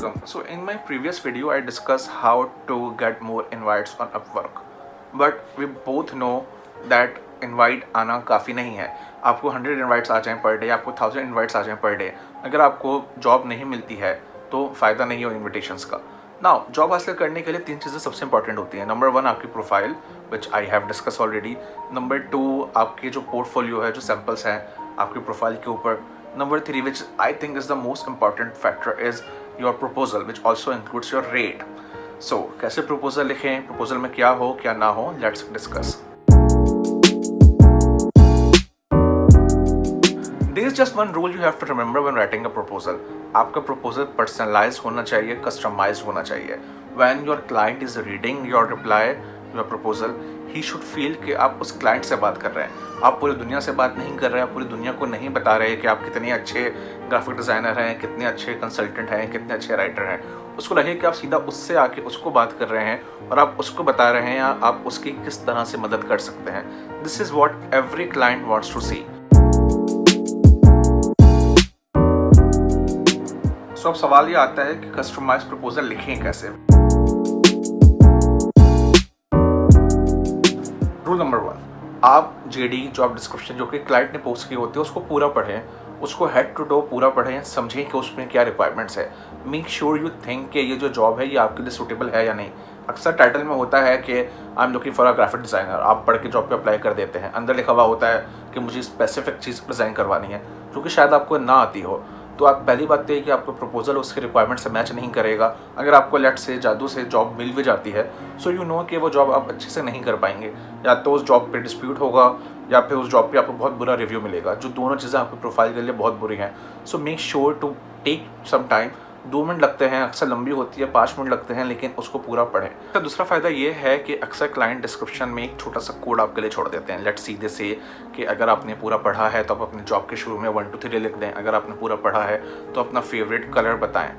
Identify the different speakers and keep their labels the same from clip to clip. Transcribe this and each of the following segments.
Speaker 1: welcome. So in my previous video I discussed how to get more invites on Upwork, but we both know that invite आना काफ़ी नहीं है. आपको 100 invites आ जाएं per day, आपको 1000 invites आ जाएं per day, अगर आपको जॉब नहीं मिलती है तो फ़ायदा नहीं हो इन्विटेशंस का. नाउ जॉब हासिल करने के लिए 3 चीज़ें सबसे इंपॉर्टेंट होती हैं. नंबर 1 आपकी profile, which I have discuss already. Number 2 आपके जो पोर्टफोलियो है, जो सैम्पल्स हैं आपकी प्रोफाइल के ऊपर. Number 3, which I think is the most important factor, is your proposal, which also includes your rate. So, कैसे proposal लिखें, proposal में क्या हो क्या ना हो, let's discuss. There is just one rule you have to remember when writing a proposal. आपका proposal personalized होना चाहिए, customized होना चाहिए. When your client is reading your reply, your proposal, he should feel कि आप उस क्लाइंट से बात कर रहे हैं. आप पूरी दुनिया से बात नहीं कर रहे हैं, आप पूरी दुनिया को नहीं बता रहे कि आप कितने अच्छे ग्राफिक डिज़ाइनर हैं, कितने अच्छे कंसल्टेंट हैं, कितने अच्छे राइटर हैं. उसको लगे कि आप सीधा उससे आके उसको बात कर रहे हैं और आप उसको बता रहे हैं या आप उसकी किस तरह से मदद कर सकते हैं. This is what every client wants to see. So अब सवाल ये आता है कि कस्टमाइज प्रपोजल लिखें कैसे. रूल नंबर 1, आप जेडी जॉब डिस्क्रिप्शन जो कि क्लाइंट ने पोस्ट की होती है उसको पूरा पढ़ें, उसको हेड टू टो पूरा पढ़ें, समझें कि उसमें क्या रिक्वायरमेंट्स है. मेक श्योर यू थिंक कि ये जो जॉब है ये आपके लिए सूटेबल है या नहीं. अक्सर टाइटल में होता है कि I am looking for a graphic designer, आप पढ़ के जॉब पे अप्लाई कर देते हैं. अंदर लिखा हुआ होता है कि मुझे स्पेसिफिक चीज़ डिज़ाइन करवानी है जो कि शायद आपको ना आती हो. तो आप पहली बात है कि आपका प्रपोजल उसके रिक्वायरमेंट से मैच नहीं करेगा. अगर आपको लेट से जादू से जॉब मिल भी जाती है, सो यू नो कि वो जॉब आप अच्छे से नहीं कर पाएंगे, या तो उस जॉब पे डिस्प्यूट होगा या फिर उस जॉब पे आपको बहुत बुरा रिव्यू मिलेगा, जो दोनों चीज़ें आपकी प्रोफाइल के लिए बहुत बुरी हैं. So make sure to take some time. 2 minute लगते हैं, अक्सर लंबी होती है 5 मिनट लगते हैं, लेकिन उसको पूरा पढ़ें. तो दूसरा फ़ायदा ये है कि अक्सर क्लाइंट डिस्क्रिप्शन में एक छोटा सा कोड आपके लिए छोड़ देते हैं. लेट्स सीधे से कि अगर आपने पूरा पढ़ा है तो आप अपने जॉब के शुरू में 1 2 3 लिख दें. अगर आपने पूरा पढ़ा है तो अपना फेवरेट कलर बताएं.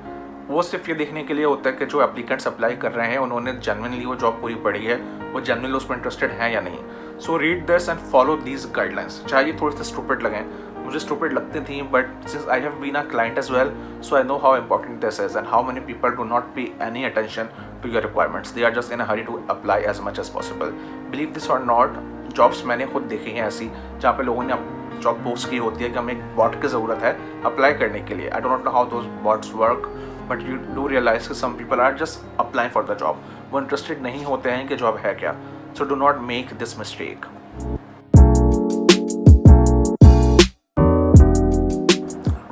Speaker 1: वो सिर्फ ये देखने के लिए होता है कि जो एप्लीकेंट्स अप्लाई कर रहे हैं उन्होंने जेन्युइनली वो जॉब पूरी पढ़ी है, वो जेन्युइनली उसमें इंटरेस्टेड हैं या नहीं. So read this and follow these guidelines. चाहे ये थोड़े से स्टूपिड लगें, मुझे स्टूपिड लगती थी, but since I have been a client as well, so I know how important this is and how many people do not pay any attention to your requirements. They are just in a hurry to apply as much as possible. Believe this और not, jobs मैंने खुद देखी हैं ऐसी जहाँ पे लोगों ने जॉब पोस्ट की होती है कि हमें एक बॉट की ज़रूरत है अप्लाई करने के लिए. I don't know how those bots work, but you do realise कि some people are just applying for the job. वो इंटरेस्टेड नहीं होते हैं कि जॉब है क्या. So do not make this mistake.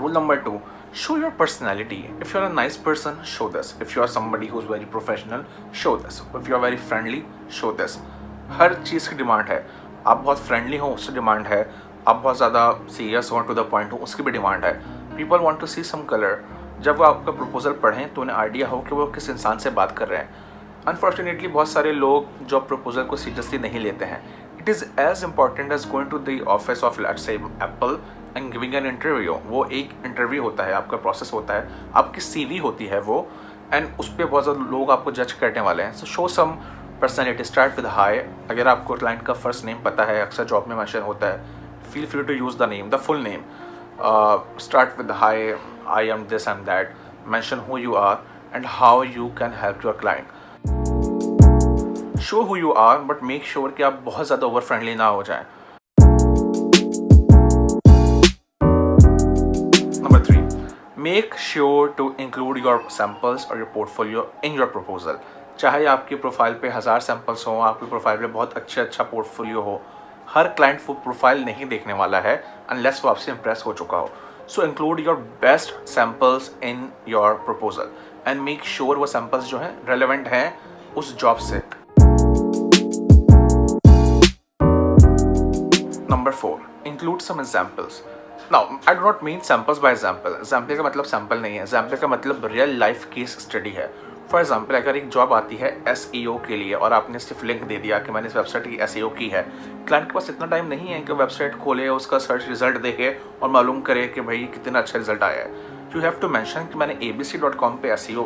Speaker 1: Rule number 2, show your personality. If you're a nice person, show this. If you are somebody who's very professional, show this. If you are very friendly, show this. हर चीज़ की demand है. आप बहुत friendly हो उससे demand है, आप बहुत ज़्यादा सीरियस हो टू द पॉइंट हो उसकी भी डिमांड है. People want to see some colour. जब वो आपका प्रपोजल पढ़ें तो उन्हें आइडिया हो कि वो किस इंसान से बात कर रहे हैं. अनफॉर्चुनेटली बहुत सारे लोग जॉब प्रपोजल को सीरियसली नहीं लेते हैं. It is as important as going to the office of let's say Apple and giving an interview. वो एक इंटरव्यू होता है, आपका प्रोसेस होता है, आपकी CV होती है वो, एंड उस पर बहुत ज़्यादा लोग आपको जज करने वाले हैं. So show some personality. Start with hi. अगर आपको क्लाइंट का फर्स्ट नेम पता है, अक्सर जॉब में मेंशन होता है, feel free to use the name, the full name. Start with hi, I am this and that. Mention who you are and how you can help your client. Show who you are, but make sure कि आप बहुत ज़्यादा over friendly ना हो जाएं. Number 3, make sure to include your samples or your portfolio in your proposal. चाहे आपकी profile पे 1000 सैम्पल्स हों, आपकी प्रोफाइल पे बहुत अच्छा पोर्टफोलियो हो, हर क्लाइंट वो प्रोफाइल नहीं देखने वाला है अनलेस वो आपसे इम्प्रेस हो चुका हो. So include your best samples in your proposal and make sure वो सैम्पल्स जो हैं रेलेवेंट हैं उस जॉब से. Number 4, include some examples. Now, I do not mean samples by example. Example का मतलब sample नहीं है. Example का मतलब real life case study है. फॉर एग्जाम्पल अगर एक जॉब आती है SEO के लिए और आपने सिर्फ लिंक दे दिया कि मैंने इस वेबसाइट की SEO की है, क्लाइंट के पास इतना टाइम नहीं है कि वेबसाइट खोले, उसका सर्च रिजल्ट देखे और मालूम करे कि भाई कितना अच्छा रिजल्ट आया है. यू हैव टू मेंशन कि मैंने abc.com पे SEO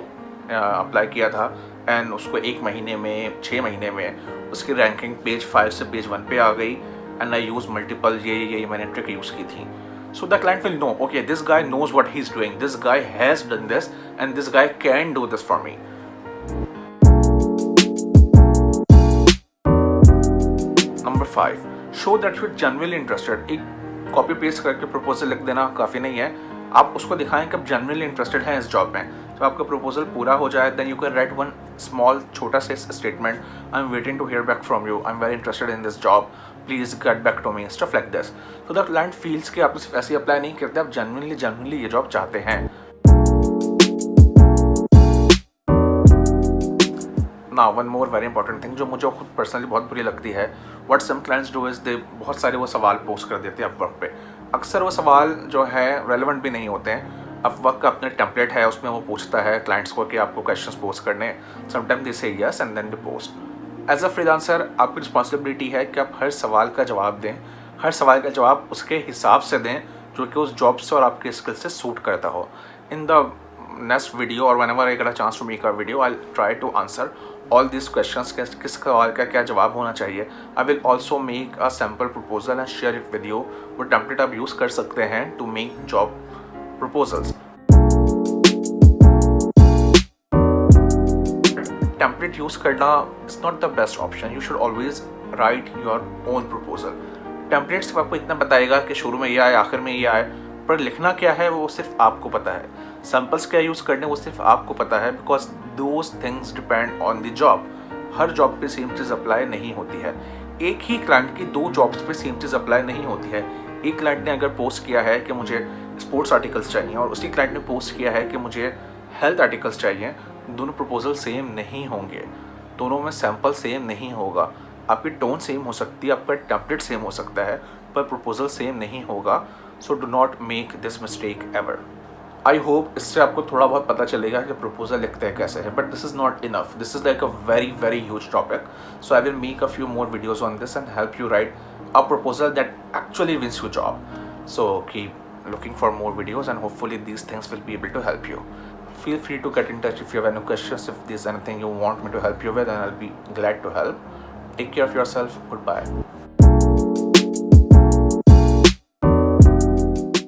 Speaker 1: अप्लाई किया था एंड उसको 1 महीने में 6 महीने में उसकी रैंकिंग पेज 5 से पेज 1 पे आ गई एंड आई यूज़ मल्टीपल ये मैंने ट्रिक यूज़ की थी. So the client will know, okay, this guy knows what he's doing, this guy has done this, and this guy can do this for me. Number 5, show that you're genuinely interested. एक copy paste करके proposal लिख देना काफ़ी नहीं है, आप उसको दिखाएं कि आप genuinely interested हैं इस जॉब में. जब आपका प्रपोजल पूरा हो जाए, then you can write one small छोटा सा statement, I'm waiting to hear back from you, I'm very interested in this job, please get back to me, stuff like this. So the client feels कि आप सिर्फ ऐसे apply नहीं करते, आप genuinely ये जॉब चाहते हैं. Now one more very important thing जो मुझे खुद पर्सनली बहुत बुरी लगती है, what some clients do is they बहुत सारे वो सवाल पोस्ट कर देते हैं अपवर्क पे. अक्सर वो सवाल जो है रेलेवेंट भी नहीं होते हैं. अपवर्क का अपने टेम्पलेट है, उसमें वो पूछता है क्लाइंट्स को कि आपको क्वेश्चंस पोस्ट करने, sometime they say yes and then they post. As a freelancer आपकी रिस्पॉन्सिबिलिटी है कि आप हर सवाल का जवाब दें, हर सवाल का जवाब उसके हिसाब से दें जो कि उस जॉब से और आपके स्किल से सूट करता हो. इन द नेक्स्ट वीडियो और whenever I get a chance to make a video, I'll try to answer all these questions. किस सवाल का क्या जवाब होना चाहिए. I will also make a sample proposal and share it with you. वो template आप यूज़ कर सकते हैं to make job proposals. Template use करना is not the best option. You should always write your own proposal. Template सिर्फ आपको इतना बताएगा कि शुरू में ये आए, आखिर में ये आए, पर लिखना क्या है वो सिर्फ आपको पता है. सैम्पल्स क्या यूज़ करने वो सिर्फ आपको पता है, because those things depend on the job. Her job पे सेम चीज़ अप्लाई नहीं होती है. एक ही क्लाइंट की 2 जॉब्स पे सेम चीज़ अप्लाई नहीं होती है. एक क्लाइंट ने अगर पोस्ट किया है कि मुझे स्पोर्ट्स आर्टिकल्स चाहिए और उसी क्लाइंट ने पोस्ट किया है कि मुझे हेल्थ आर्टिकल्स चाहिए, दोनों प्रपोजल सेम नहीं होंगे, दोनों में सैम्पल सेम नहीं होगा. आपकी टोन सेम हो सकती है, आपका टेम्पलेट सेम हो सकता है, पर प्रपोजल सेम नहीं होगा. सो do not make this mistake ever. I hope इससे आपको थोड़ा बहुत पता चलेगा कि प्रपोजल लिखते हैं कैसे है, but this is not enough. This is like a very huge topic. So I will make a few more videos on this and help you right a proposal that actually wins your job. So keep looking for more videos and hopefully these things will be able to help you. Feel free to get in touch if you have any questions, if there's anything you want me to help you with, and I'll be glad to help. Take care of yourself. Goodbye.